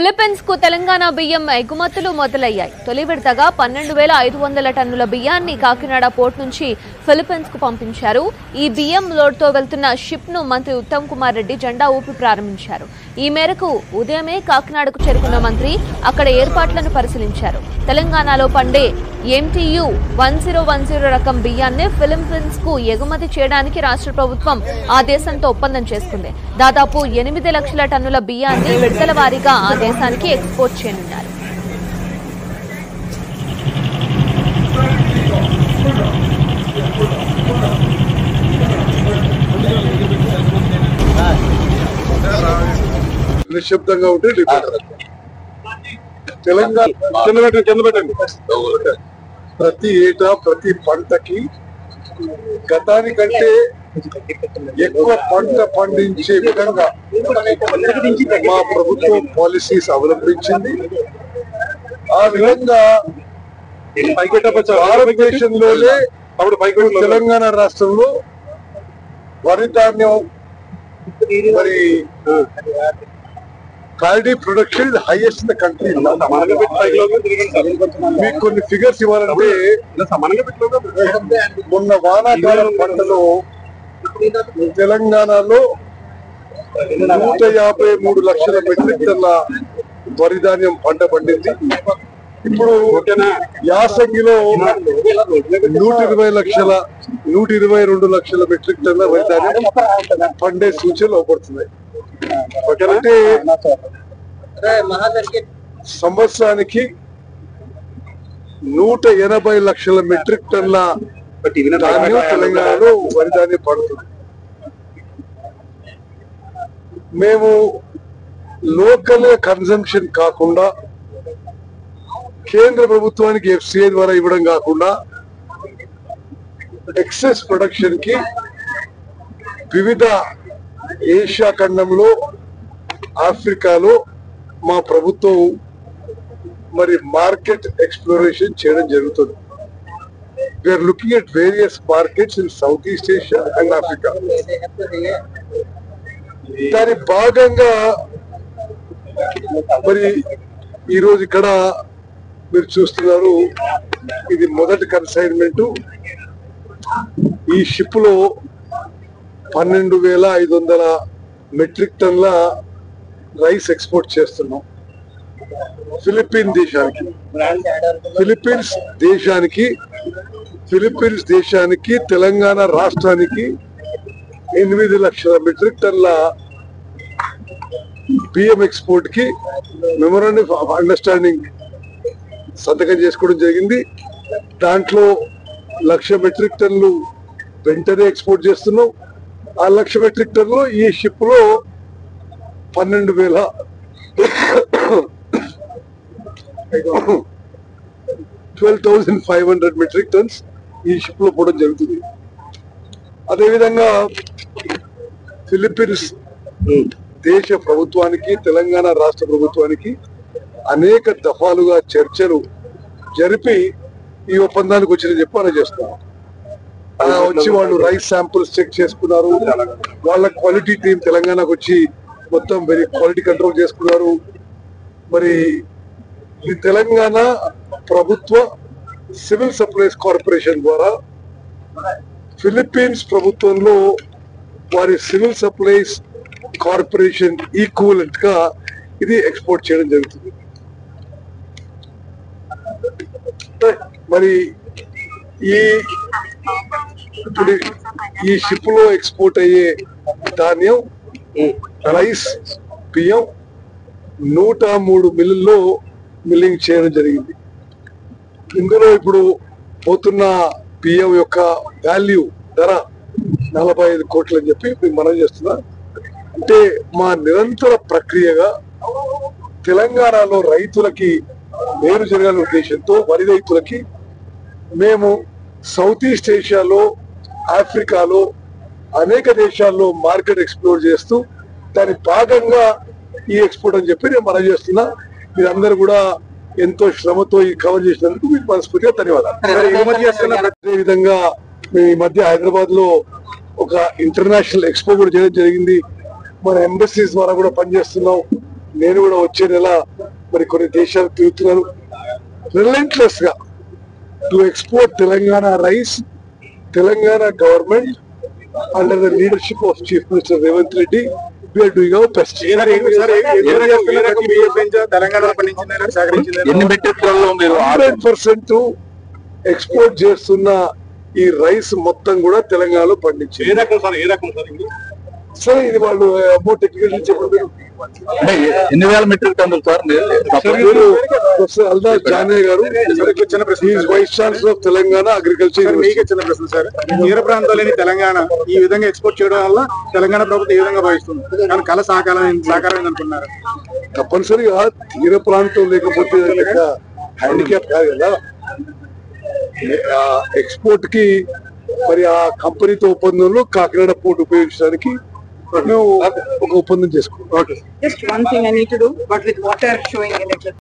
Philippines కు తెలంగాణ బియ్యం ఎగుమతులు మొదలయ్యాయి. తొలి విడతగా 12,500 టన్నుల బియ్యాన్ని కాకినాడ పోర్ట్ నుంచి ఫిలిప్పీన్స్ కు పంపించారు. ఈ బియ్యం లోడ్ తో వెళ్తున్న షిప్ ను మంత్రి ఉత్తమ్ కుమార్ రెడ్డి జెండా ఊపి ప్రారంభించారు. ఈ మేరకు ఉదయమే కాకినాడకు చేరుకున్న మంత్రి అక్కడ ఏర్పాట్లను పరిశీలించారు. తెలంగాణలో పండే MTU 1010 రకం బియ్యాన్ని ఫిలిప్పీన్స్ కు ఎగుమతి చేయడానికి రాష్ట్ర ప్రభుత్వం ఆ దేశంతో ఒప్పందం చేసుకుంది. దాదాపు 8 లక్షల టన్నుల బియ్యాన్ని విడతల వారీగా ఆ దేశానికి ఎక్స్పోర్ట్ చేయనున్నారు. నిశ్శబ్దంగా ఉంటే తెలంగాణ ప్రతి ఏటా ప్రతి పంటకి గతానికంటే ఎక్కువ పంట పండించే విధంగా మా ప్రభుత్వం పాలసీస్ అవలంబించింది. ఆ విధంగా భారతదేశంలోనే తెలంగాణ రాష్ట్రంలో వరి ధాన్యం మరి paddy production highest in the country. మీకు కొన్ని ఫిగర్స్ ఇవ్వాలంటే మొన్న వానాకాలం పంటలో తెలంగాణలో 153 లక్షల మెట్రిక్ టన్నుల వరి ధాన్యం పంట పండింది. ఇప్పుడు యాసంగిలో 122 లక్షల మెట్రిక్ టన్నుల వరి ధాన్యం పండే సూచనలు అవపడుతున్నాయి. అంటే సంవత్సరానికి 180 లక్షల మెట్రిక్ టన్నుల ధాన్యం తెలంగాణలో వరి ధాన్యం పడుతుంది. మేము లోకల్ కన్సంప్షన్ కాకుండా కేంద్ర ప్రభుత్వానికి FCI ద్వారా ఇవ్వడం కాకుండా ఎక్సెస్ ప్రొడక్షన్ కి వివిధ ఏషియా ఖండంలో ఆఫ్రికాలో మా ప్రభుత్వం మరి మార్కెట్ ఎక్స్ప్లోరేషన్ చేయడం జరుగుతుంది. We are looking at various markets in south east Asia and Africa. దాని భాగంగా మరి ఈరోజు ఇక్కడ మీరు చూస్తున్నారు, ఇది మొదటి కన్సైన్మెంట్. ఈ షిప్ లో 12,500 మెట్రిక్ టన్నుల రైస్ ఎక్స్పోర్ట్ చేస్తున్నాం ఫిలిప్పీన్స్ దేశానికి తెలంగాణ రాష్ట్రానికి 8 లక్షల మెట్రిక్ టన్నుల బియ్యం ఎక్స్పోర్ట్ కి మెమోరాండం ఆఫ్ అండర్స్టాండింగ్ సంతకం చేసుకోవడం జరిగింది. దాంట్లో 1,00,000 మెట్రిక్ టన్నులు వెంటనే ఎక్స్పోర్ట్ చేస్తున్నాం. ఆ 1,00,000 మెట్రిక్ టన్నులో ఈ షిప్ లో 12,500 మెట్రిక్ టన్స్ ఈ షిప్ లో పోవడం జరుగుతుంది. అదేవిధంగా ఫిలిప్పీన్స్ దేశ ప్రభుత్వానికి తెలంగాణ రాష్ట్ర ప్రభుత్వానికి అనేక దఫాలుగా చర్చలు జరిపి ఈ ఒప్పందానికి వచ్చిన చెప్పి చేస్తున్నాం. వచ్చి వాళ్ళు రైస్ శాంపుల్స్ చెక్ చేసుకున్నారు. వాళ్ళ క్వాలిటీ టీం తెలంగాణకు వచ్చి మొత్తం వెరీ క్వాలిటీ కంట్రోల్ చేసుకున్నారు. మరి ఈ తెలంగాణ ప్రభుత్వ సివిల్ సప్లైస్ కార్పొరేషన్ ద్వారా ఫిలిప్పీన్స్ ప్రభుత్వంలో వారి సివిల్ సప్లైస్ కార్పొరేషన్ ఈక్వలెంట్ గా ఇది ఎక్స్పోర్ట్ చేయడం జరుగుతుంది. మరి ఈ షిప్ లో ఎక్స్పోర్ట్ అయ్యే ధాన్యం రైస్ బియ్యం 103 మిల్లుల్లో మిల్లింగ్ చేయడం జరిగింది. ఇందులో ఇప్పుడు పోతున్న బియ్యం యొక్క వాల్యూ ధర 45 కోట్లు అని చెప్పి మేము మనం చేస్తున్నా. అంటే మా నిరంతర ప్రక్రియగా తెలంగాణలో రైతులకి మేలు జరగాలనే ఉద్దేశంతో వరి రైతులకి మేము సౌత్ ఈస్ట్ ఏషియాలో ఆఫ్రికాలో అనేక దేశాల్లో మార్కెట్ ఎక్స్ప్లోర్ చేస్తూ దాని భాగంగా ఈ ఎక్స్పోర్ట్ అని చెప్పి నేను మనం చేస్తున్నా. మీరందరూ కూడా ఎంతో శ్రమతో ఈ కవర్ చేసినందుకు మీకు మనస్ఫూర్తిగా ధన్యవాదాలు. అదే విధంగా మేము ఈ మధ్య హైదరాబాద్ లో ఒక ఇంటర్నేషనల్ ఎక్స్పో కూడా చేయడం జరిగింది. మన ఎంబసీస్ ద్వారా కూడా పనిచేస్తున్నాం. నేను కూడా వచ్చే నెల మరి కొన్ని దేశాలు తిరుగుతున్నారు. రిలెంట్లెస్ గా to export Telangana rice. Telangana government under the leadership of chief minister Revanth Reddy we are doing our best. ఎన్ని మెట్రిక్ టన్నులు మీరు 100% ఎక్స్పోర్ట్ చేస్తున్న ఈ రైస్ మొత్తం కూడా తెలంగాణలో పండించారు. సరే ఇది వాళ్ళు అమౌంట్ టెక్నికల్ చెప్పండి. ఎన్ని వేల మెట్రిక్ టన్నులు సార్? ప్రొఫెసర్ అల్దాస్ జానే గారు vice chancellor of Telangana agriculture. చిన్న ప్రశ్న సార్, తీర ప్రాంతాలని తెలంగాణ ఈ విధంగా ఎక్స్పోర్ట్ చేయడం వల్ల తెలంగాణ ప్రభుత్వం ఏ విధంగా భావిస్తుంది? కానీ కళ సాకారం అనుకున్నారు. తప్పనిసరిగా తీర ప్రాంతం లేకపోతే హ్యాండిక్యాప్ కాదు కదా. ఎక్స్పోర్ట్ కి మరి ఆ కంపెనీతో ఒప్పందంలో కాకినాడ పోర్ట్ ఉపయోగించడానికి మేము ఒక ఒప్పందం చేసుకున్నాం. Just one thing I need to do, but with water showing in it.